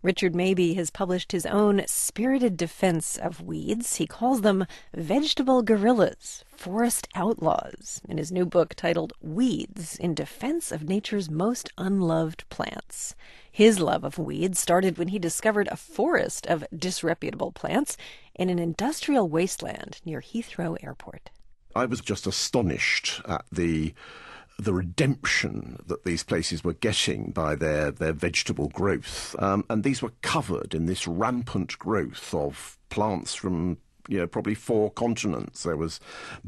Richard Mabey has published his own spirited defense of weeds. He calls them vegetable guerrillas, forest outlaws, in his new book titled Weeds in Defense of Nature's Most Unloved Plants. His love of weeds started when he discovered a forest of disreputable plants in an industrial wasteland near Heathrow Airport. I was just astonished at the redemption that these places were getting by their vegetable growth. And these were covered in this rampant growth of plants from probably 4 continents. There was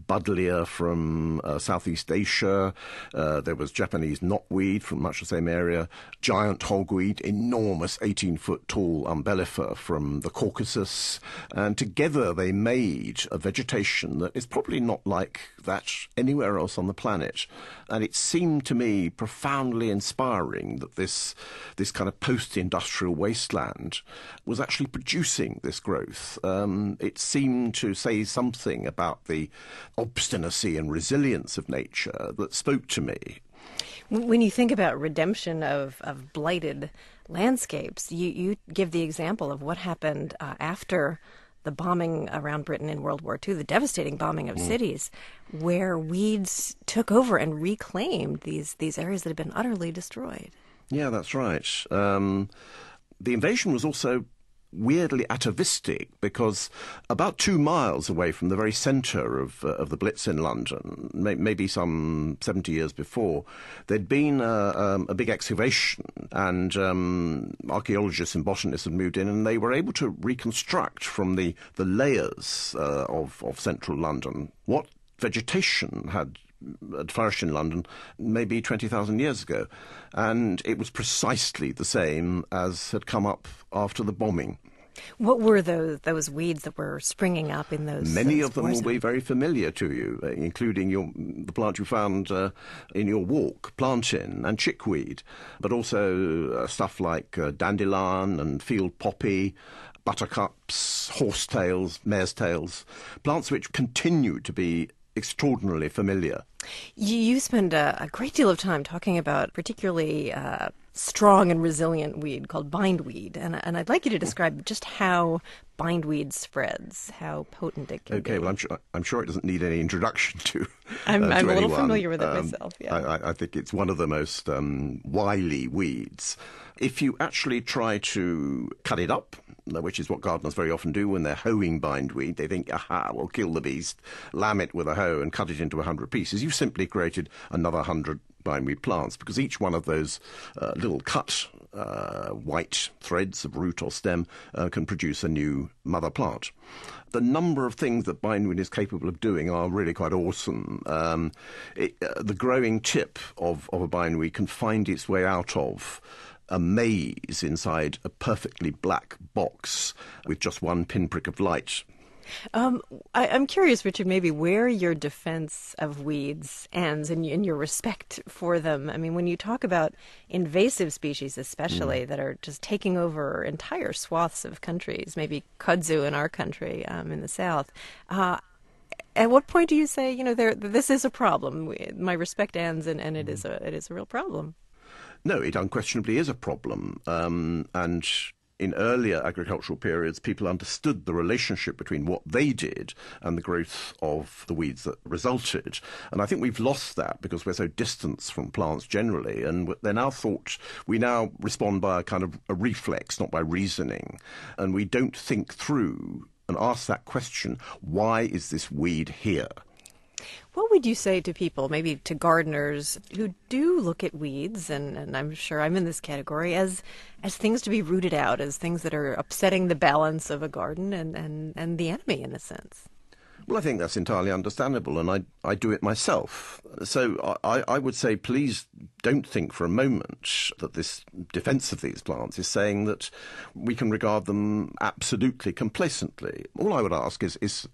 buddleia from Southeast Asia. There was Japanese knotweed from much the same area. Giant hogweed, enormous 18-foot tall umbellifer from the Caucasus. And together they made a vegetation that is probably not like that anywhere else on the planet. And it seemed to me profoundly inspiring that this kind of post-industrial wasteland was actually producing this growth. It seemed to say something about the obstinacy and resilience of nature that spoke to me. When you think about redemption of blighted landscapes, you give the example of what happened after the bombing around Britain in World War II, the devastating bombing of cities, where weeds took over and reclaimed these areas that had been utterly destroyed. Yeah, that's right. The invasion was also weirdly atavistic because about 2 miles away from the very centre of the Blitz in London, maybe some 70 years before, there'd been a big excavation, and archaeologists and botanists had moved in, and they were able to reconstruct from the layers of central London what vegetation had flourished in London maybe 20,000 years ago. And it was precisely the same as had come up after the bombing. What were those weeds that were springing up in those? Many of them will be very familiar to you, including the plant you found in your walk, plantain and chickweed, but also stuff like dandelion and field poppy, buttercups, horsetails, mare's tails, plants which continue to be extraordinarily familiar. You spend a great deal of time talking about particularly strong and resilient weed called bindweed, and I'd like you to describe just how bindweed spreds, how potent it can be. Okay, well, I'm sure it doesn't need any introduction to I'm to a little anyone. familiar with it myself. Yeah, I think it's one of the most wily weeds. If you actually try to cut it up, which is what gardeners very often do when they're hoeing bindweed, they think, aha, we'll kill the beast, lamb it with a hoe and cut it into 100 pieces. You've simply created another 100 bindweed plants, because each one of those little cut white threads of root or stem can produce a new mother plant. The number of things that bindweed is capable of doing are really quite awesome. The growing tip of a bindweed can find its way out of a maze inside a perfectly black box with just one pinprick of light. I'm curious, Richard, maybe where your defense of weeds ends and your respect for them. I mean, when you talk about invasive species especially that are just taking over entire swaths of countries, maybe kudzu in our country in the South, at what point do you say, this is a problem? My respect ends and it is a real problem. No, it unquestionably is a problem. And in earlier agricultural periods, people understood the relationship between what they did and the growth of the weeds that resulted. And I think we've lost that because we're so distant from plants generally. And they're now thought, we now respond by a kind of a reflex, not by reasoning. And we don't think through and ask that question, why is this weed here? What would you say to people, maybe to gardeners, who do look at weeds, and I'm sure I'm in this category, as things to be rooted out, as things that are upsetting the balance of a garden and the enemy, in a sense? Well, I think that's entirely understandable, and I do it myself. So I would say, please don't think for a moment that this defence of these plants is saying that we can regard them absolutely complacently. All I would ask is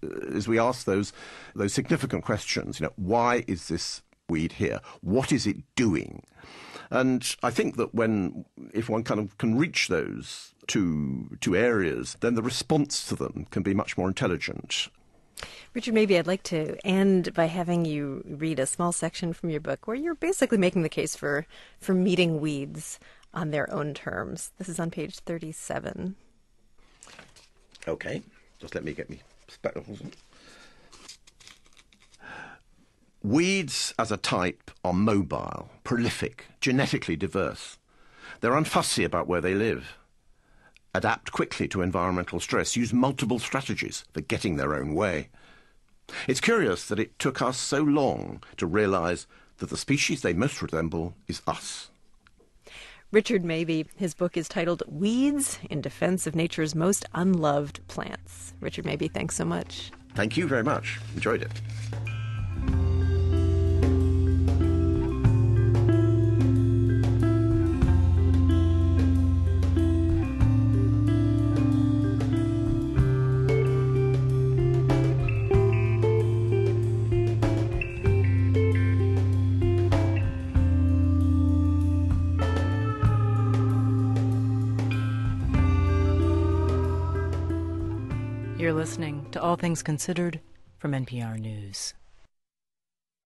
we ask those significant questions. Why is this weed here? What is it doing? And I think that if one kind of can reach those two areas, then the response to them can be much more intelligent. Richard, maybe I'd like to end by having you read a small section from your book where you're basically making the case for meeting weeds on their own terms. This is on page 37. Okay, just let me get me spectacles on. Weeds as a type are mobile, prolific, genetically diverse. They're unfussy about where they live, adapt quickly to environmental stress, use multiple strategies for getting their own way. It's curious that it took us so long to realise that the species they most resemble is us. Richard Mabey, his book is titled Weeds in Defense of Nature's Most Unloved Plants. Richard Mabey, thanks so much. Thank you very much. Enjoyed it. You're listening to All Things Considered from NPR News.